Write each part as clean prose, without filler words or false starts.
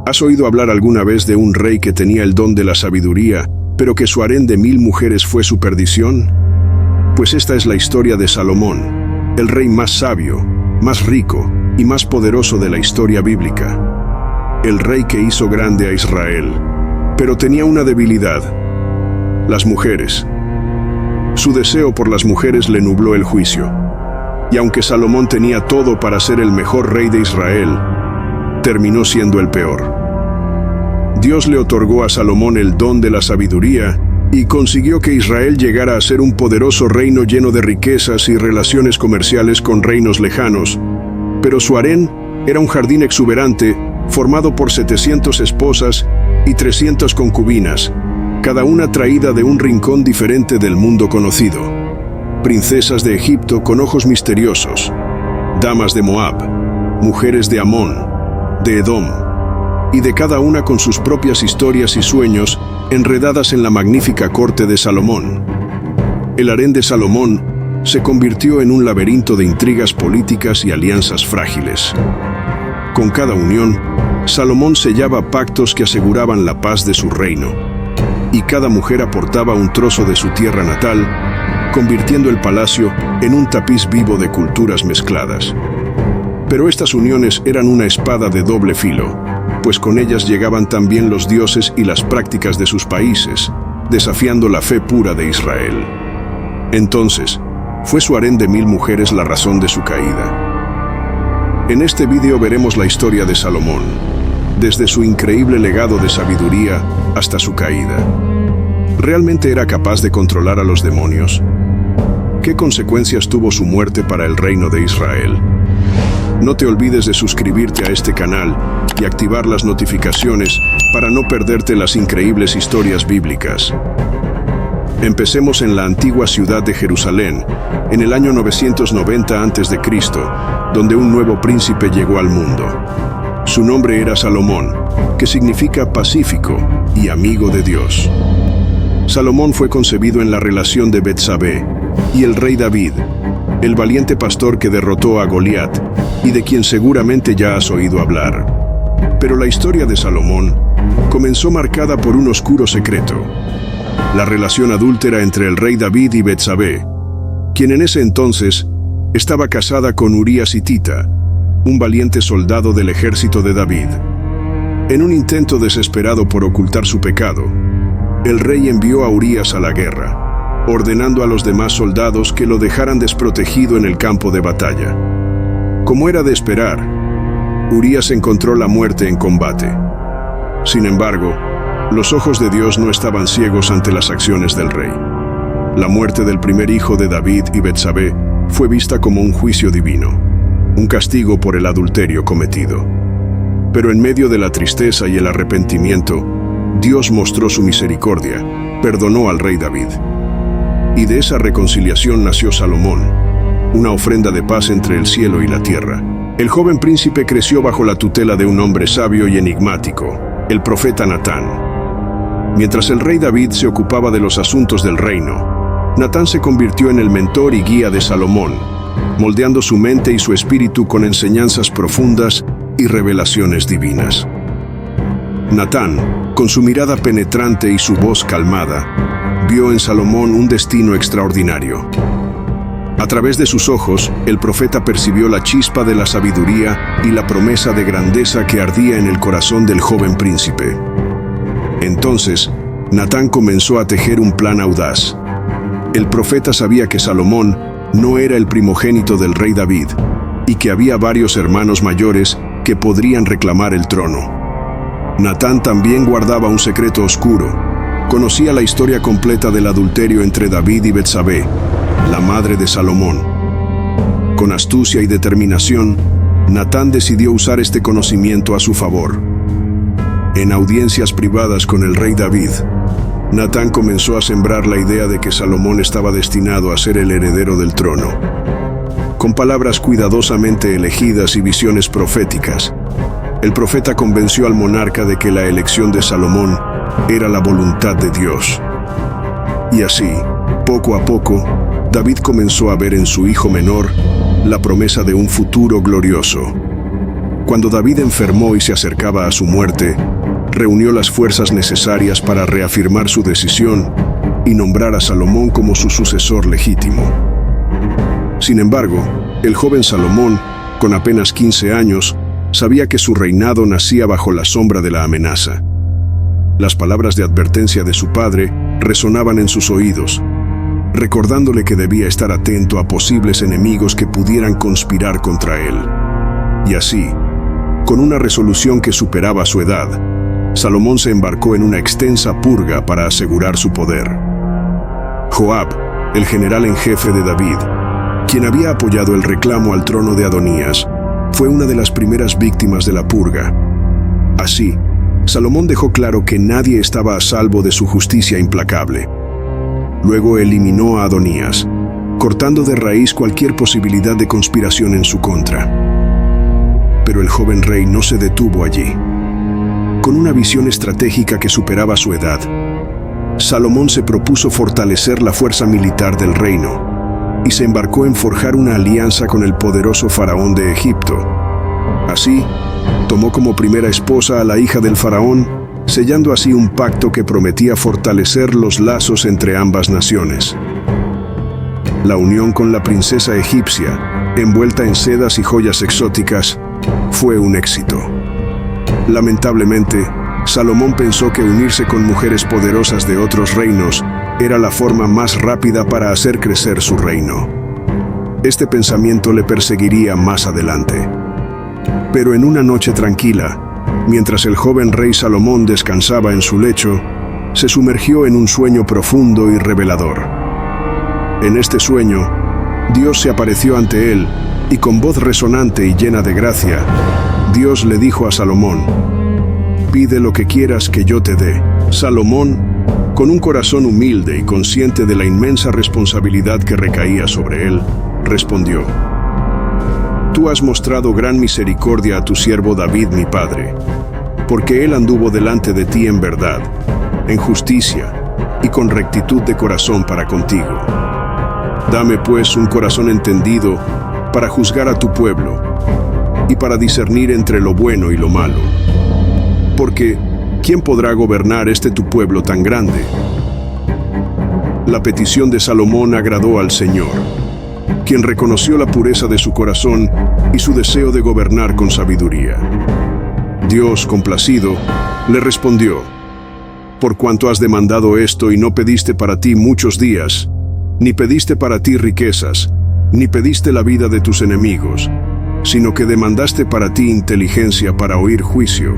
¿Has oído hablar alguna vez de un rey que tenía el don de la sabiduría, pero que su harén de 1000 mujeres fue su perdición? Pues esta es la historia de Salomón, el rey más sabio, más rico y más poderoso de la historia bíblica. El rey que hizo grande a Israel, pero tenía una debilidad: las mujeres. Su deseo por las mujeres le nubló el juicio. Y aunque Salomón tenía todo para ser el mejor rey de Israel, terminó siendo el peor. Dios le otorgó a Salomón el don de la sabiduría y consiguió que Israel llegara a ser un poderoso reino lleno de riquezas y relaciones comerciales con reinos lejanos. Pero su harén era un jardín exuberante formado por 700 esposas y 300 concubinas, cada una traída de un rincón diferente del mundo conocido. Princesas de Egipto con ojos misteriosos, damas de Moab, mujeres de Amón, de Edom, y de cada una con sus propias historias y sueños enredadas en la magnífica corte de Salomón. El harén de Salomón se convirtió en un laberinto de intrigas políticas y alianzas frágiles. Con cada unión, Salomón sellaba pactos que aseguraban la paz de su reino, y cada mujer aportaba un trozo de su tierra natal, convirtiendo el palacio en un tapiz vivo de culturas mezcladas. Pero estas uniones eran una espada de doble filo, pues con ellas llegaban también los dioses y las prácticas de sus países, desafiando la fe pura de Israel. Entonces, ¿fue su harén de 1000 mujeres la razón de su caída? En este vídeo veremos la historia de Salomón, desde su increíble legado de sabiduría hasta su caída. ¿Realmente era capaz de controlar a los demonios? ¿Qué consecuencias tuvo su muerte para el reino de Israel? No te olvides de suscribirte a este canal y activar las notificaciones para no perderte las increíbles historias bíblicas. Empecemos en la antigua ciudad de Jerusalén, en el año 990 a.C., donde un nuevo príncipe llegó al mundo. Su nombre era Salomón, que significa pacífico y amigo de Dios. Salomón fue concebido en la relación de Betsabé y el rey David, el valiente pastor que derrotó a Goliat y de quien seguramente ya has oído hablar. Pero la historia de Salomón comenzó marcada por un oscuro secreto: la relación adúltera entre el rey David y Betsabé, quien en ese entonces estaba casada con Urías hitita, un valiente soldado del ejército de David. En un intento desesperado por ocultar su pecado, el rey envió a Urías a la guerra, ordenando a los demás soldados que lo dejaran desprotegido en el campo de batalla. Como era de esperar, Urías encontró la muerte en combate. Sin embargo, los ojos de Dios no estaban ciegos ante las acciones del rey. La muerte del primer hijo de David y Betsabé fue vista como un juicio divino, un castigo por el adulterio cometido. Pero en medio de la tristeza y el arrepentimiento, Dios mostró su misericordia, perdonó al rey David. Y de esa reconciliación nació Salomón, una ofrenda de paz entre el cielo y la tierra. El joven príncipe creció bajo la tutela de un hombre sabio y enigmático, el profeta Natán. Mientras el rey David se ocupaba de los asuntos del reino, Natán se convirtió en el mentor y guía de Salomón, moldeando su mente y su espíritu con enseñanzas profundas y revelaciones divinas. Natán, con su mirada penetrante y su voz calmada, vio en Salomón un destino extraordinario. A través de sus ojos, el profeta percibió la chispa de la sabiduría y la promesa de grandeza que ardía en el corazón del joven príncipe. Entonces, Natán comenzó a tejer un plan audaz. El profeta sabía que Salomón no era el primogénito del rey David y que había varios hermanos mayores que podrían reclamar el trono. Natán también guardaba un secreto oscuro. Conocía la historia completa del adulterio entre David y Betsabé, la madre de Salomón. Con astucia y determinación, Natán decidió usar este conocimiento a su favor. En audiencias privadas con el rey David, Natán comenzó a sembrar la idea de que Salomón estaba destinado a ser el heredero del trono. Con palabras cuidadosamente elegidas y visiones proféticas, el profeta convenció al monarca de que la elección de Salomón era la voluntad de Dios. Y así, poco a poco, David comenzó a ver en su hijo menor la promesa de un futuro glorioso. Cuando David enfermó y se acercaba a su muerte, reunió las fuerzas necesarias para reafirmar su decisión y nombrar a Salomón como su sucesor legítimo. Sin embargo, el joven Salomón, con apenas 15 años, sabía que su reinado nacía bajo la sombra de la amenaza. Las palabras de advertencia de su padre resonaban en sus oídos, recordándole que debía estar atento a posibles enemigos que pudieran conspirar contra él. Y así, con una resolución que superaba su edad, Salomón se embarcó en una extensa purga para asegurar su poder. Joab, el general en jefe de David, quien había apoyado el reclamo al trono de Adonías, fue una de las primeras víctimas de la purga. Así, Salomón dejó claro que nadie estaba a salvo de su justicia implacable. Luego eliminó a Adonías, cortando de raíz cualquier posibilidad de conspiración en su contra. Pero el joven rey no se detuvo allí. Con una visión estratégica que superaba su edad, Salomón se propuso fortalecer la fuerza militar del reino y se embarcó en forjar una alianza con el poderoso faraón de Egipto. Así, tomó como primera esposa a la hija del faraón, sellando así un pacto que prometía fortalecer los lazos entre ambas naciones. La unión con la princesa egipcia, envuelta en sedas y joyas exóticas, fue un éxito. Lamentablemente, Salomón pensó que unirse con mujeres poderosas de otros reinos era la forma más rápida para hacer crecer su reino. Este pensamiento le perseguiría más adelante. Pero en una noche tranquila, mientras el joven rey Salomón descansaba en su lecho, se sumergió en un sueño profundo y revelador. En este sueño, Dios se apareció ante él y con voz resonante y llena de gracia, Dios le dijo a Salomón: «Pide lo que quieras que yo te dé». Salomón, con un corazón humilde y consciente de la inmensa responsabilidad que recaía sobre él, respondió: «Tú has mostrado gran misericordia a tu siervo David mi padre, porque él anduvo delante de ti en verdad, en justicia y con rectitud de corazón para contigo. Dame pues un corazón entendido para juzgar a tu pueblo y para discernir entre lo bueno y lo malo. Porque, ¿quién podrá gobernar este tu pueblo tan grande?». La petición de Salomón agradó al Señor, quien reconoció la pureza de su corazón y su deseo de gobernar con sabiduría. Dios, complacido, le respondió: «Por cuanto has demandado esto y no pediste para ti muchos días, ni pediste para ti riquezas, ni pediste la vida de tus enemigos, sino que demandaste para ti inteligencia para oír juicio,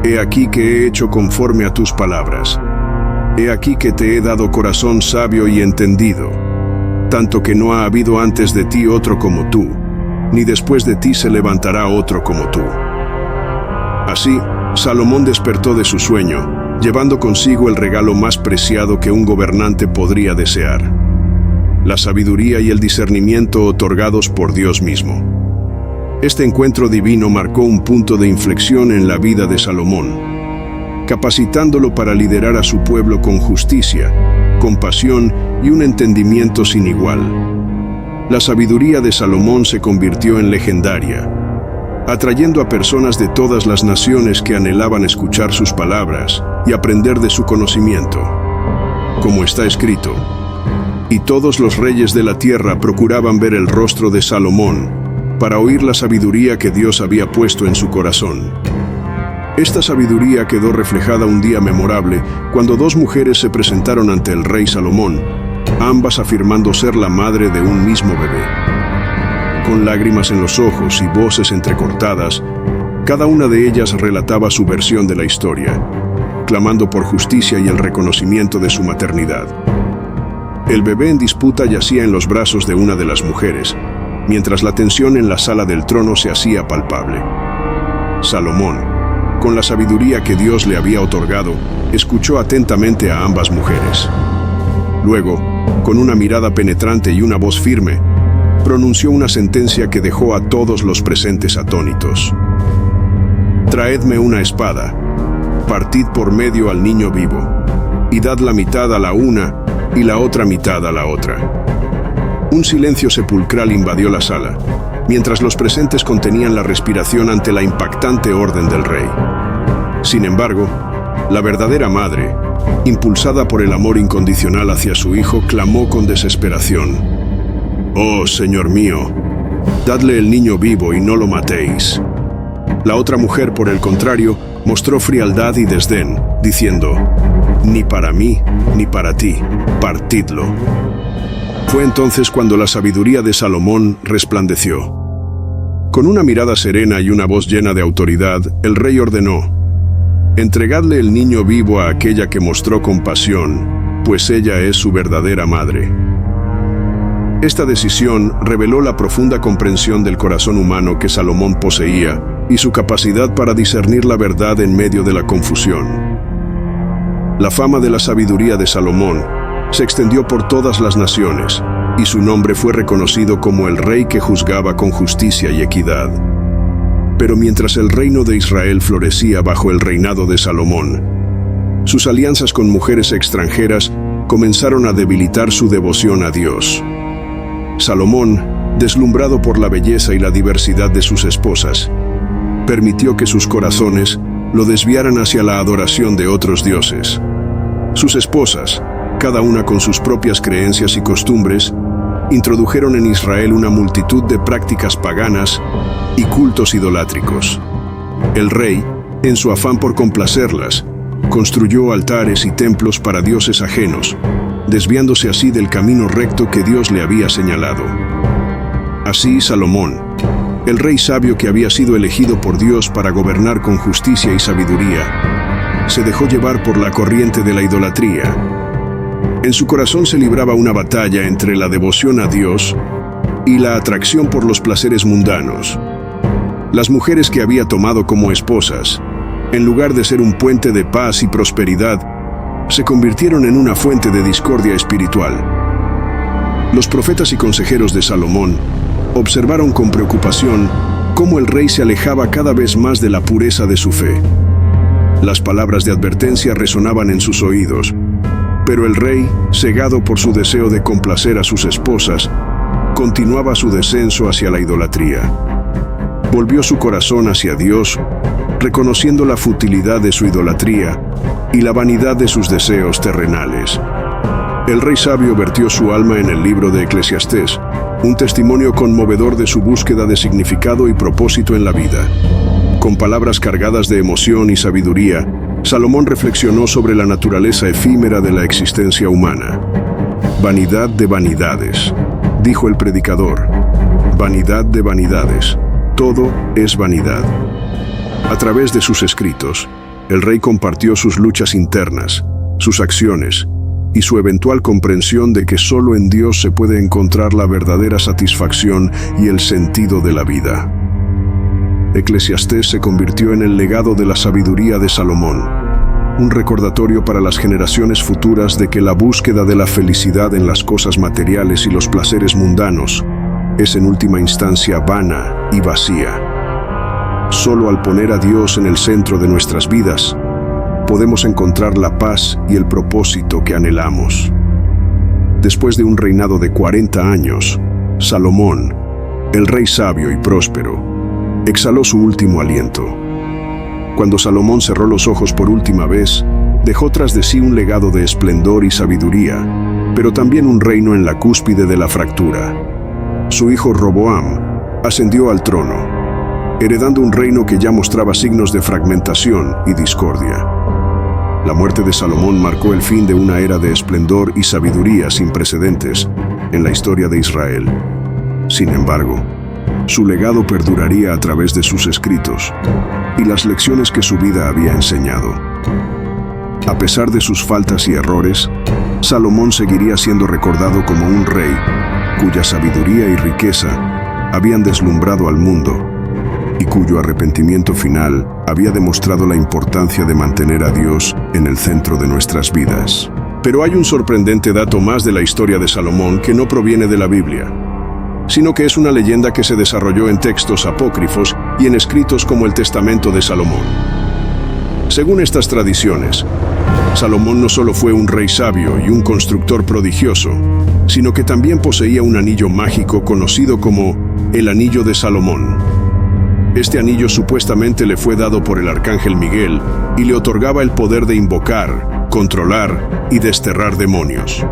he aquí que he hecho conforme a tus palabras. He aquí que te he dado corazón sabio y entendido, tanto que no ha habido antes de ti otro como tú, ni después de ti se levantará otro como tú». Así, Salomón despertó de su sueño, llevando consigo el regalo más preciado que un gobernante podría desear: la sabiduría y el discernimiento otorgados por Dios mismo. Este encuentro divino marcó un punto de inflexión en la vida de Salomón, capacitándolo para liderar a su pueblo con justicia, compasión y un entendimiento sin igual. La sabiduría de Salomón se convirtió en legendaria, atrayendo a personas de todas las naciones que anhelaban escuchar sus palabras y aprender de su conocimiento. Como está escrito: «Y todos los reyes de la tierra procuraban ver el rostro de Salomón, para oír la sabiduría que Dios había puesto en su corazón». Esta sabiduría quedó reflejada un día memorable cuando dos mujeres se presentaron ante el rey Salomón, ambas afirmando ser la madre de un mismo bebé. Con lágrimas en los ojos y voces entrecortadas, cada una de ellas relataba su versión de la historia, clamando por justicia y el reconocimiento de su maternidad. El bebé en disputa yacía en los brazos de una de las mujeres, mientras la tensión en la sala del trono se hacía palpable. Salomón, con la sabiduría que Dios le había otorgado, escuchó atentamente a ambas mujeres. Luego, con una mirada penetrante y una voz firme, pronunció una sentencia que dejó a todos los presentes atónitos: «Traedme una espada, partid por medio al niño vivo, y dad la mitad a la una y la otra mitad a la otra». Un silencio sepulcral invadió la sala, mientras los presentes contenían la respiración ante la impactante orden del rey. Sin embargo, la verdadera madre, impulsada por el amor incondicional hacia su hijo, clamó con desesperación: «Oh, Señor mío, dadle el niño vivo y no lo matéis». La otra mujer, por el contrario, mostró frialdad y desdén, diciendo: «Ni para mí, ni para ti, partidlo». Fue entonces cuando la sabiduría de Salomón resplandeció. Con una mirada serena y una voz llena de autoridad, el rey ordenó: «Entregadle el niño vivo a aquella que mostró compasión, pues ella es su verdadera madre». Esta decisión reveló la profunda comprensión del corazón humano que Salomón poseía y su capacidad para discernir la verdad en medio de la confusión. La fama de la sabiduría de Salomón se extendió por todas las naciones, y su nombre fue reconocido como el rey que juzgaba con justicia y equidad. Pero mientras el reino de Israel florecía bajo el reinado de Salomón, sus alianzas con mujeres extranjeras comenzaron a debilitar su devoción a Dios. Salomón, deslumbrado por la belleza y la diversidad de sus esposas, permitió que sus corazones lo desviaran hacia la adoración de otros dioses. Sus esposas, cada una con sus propias creencias y costumbres, introdujeron en Israel una multitud de prácticas paganas y cultos idolátricos. El rey, en su afán por complacerlas, construyó altares y templos para dioses ajenos, desviándose así del camino recto que Dios le había señalado. Así Salomón, el rey sabio que había sido elegido por Dios para gobernar con justicia y sabiduría, se dejó llevar por la corriente de la idolatría. En su corazón se libraba una batalla entre la devoción a Dios y la atracción por los placeres mundanos. Las mujeres que había tomado como esposas, en lugar de ser un puente de paz y prosperidad, se convirtieron en una fuente de discordia espiritual. Los profetas y consejeros de Salomón observaron con preocupación cómo el rey se alejaba cada vez más de la pureza de su fe. Las palabras de advertencia resonaban en sus oídos, pero el rey, cegado por su deseo de complacer a sus esposas, continuaba su descenso hacia la idolatría. Volvió su corazón hacia Dios, reconociendo la futilidad de su idolatría y la vanidad de sus deseos terrenales. El rey sabio vertió su alma en el libro de Eclesiastés, un testimonio conmovedor de su búsqueda de significado y propósito en la vida. Con palabras cargadas de emoción y sabiduría, Salomón reflexionó sobre la naturaleza efímera de la existencia humana. «Vanidad de vanidades», dijo el predicador. «Vanidad de vanidades. Todo es vanidad». A través de sus escritos, el rey compartió sus luchas internas, sus acciones y su eventual comprensión de que solo en Dios se puede encontrar la verdadera satisfacción y el sentido de la vida. Eclesiastés se convirtió en el legado de la sabiduría de Salomón, un recordatorio para las generaciones futuras de que la búsqueda de la felicidad en las cosas materiales y los placeres mundanos es en última instancia vana y vacía. Solo al poner a Dios en el centro de nuestras vidas, podemos encontrar la paz y el propósito que anhelamos. Después de un reinado de 40 años, Salomón, el rey sabio y próspero, exhaló su último aliento. Cuando Salomón cerró los ojos por última vez, dejó tras de sí un legado de esplendor y sabiduría, pero también un reino en la cúspide de la fractura. Su hijo Roboam ascendió al trono, heredando un reino que ya mostraba signos de fragmentación y discordia. La muerte de Salomón marcó el fin de una era de esplendor y sabiduría sin precedentes en la historia de Israel. Sin embargo, su legado perduraría a través de sus escritos y las lecciones que su vida había enseñado. A pesar de sus faltas y errores, Salomón seguiría siendo recordado como un rey cuya sabiduría y riqueza habían deslumbrado al mundo y cuyo arrepentimiento final había demostrado la importancia de mantener a Dios en el centro de nuestras vidas. Pero hay un sorprendente dato más de la historia de Salomón que no proviene de la Biblia, sino que es una leyenda que se desarrolló en textos apócrifos y en escritos como el Testamento de Salomón. Según estas tradiciones, Salomón no solo fue un rey sabio y un constructor prodigioso, sino que también poseía un anillo mágico conocido como el Anillo de Salomón. Este anillo supuestamente le fue dado por el arcángel Miguel y le otorgaba el poder de invocar, controlar y desterrar demonios.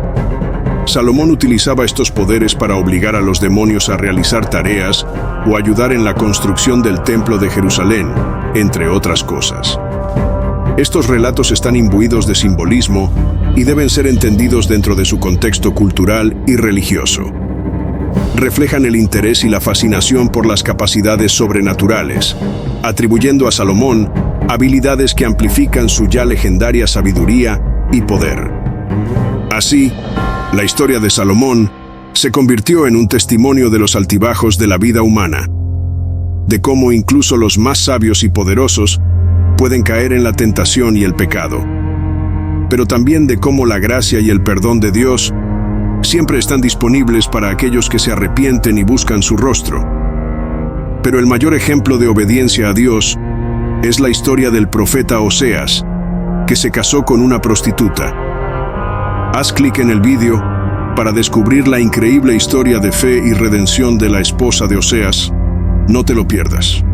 Salomón utilizaba estos poderes para obligar a los demonios a realizar tareas o ayudar en la construcción del Templo de Jerusalén, entre otras cosas. Estos relatos están imbuidos de simbolismo y deben ser entendidos dentro de su contexto cultural y religioso. Reflejan el interés y la fascinación por las capacidades sobrenaturales, atribuyendo a Salomón habilidades que amplifican su ya legendaria sabiduría y poder. Así, la historia de Salomón se convirtió en un testimonio de los altibajos de la vida humana, de cómo incluso los más sabios y poderosos pueden caer en la tentación y el pecado, pero también de cómo la gracia y el perdón de Dios siempre están disponibles para aquellos que se arrepienten y buscan su rostro. Pero el mayor ejemplo de obediencia a Dios es la historia del profeta Oseas, que se casó con una prostituta. Haz clic en el vídeo para descubrir la increíble historia de fe y redención de la esposa de Oseas. No te lo pierdas.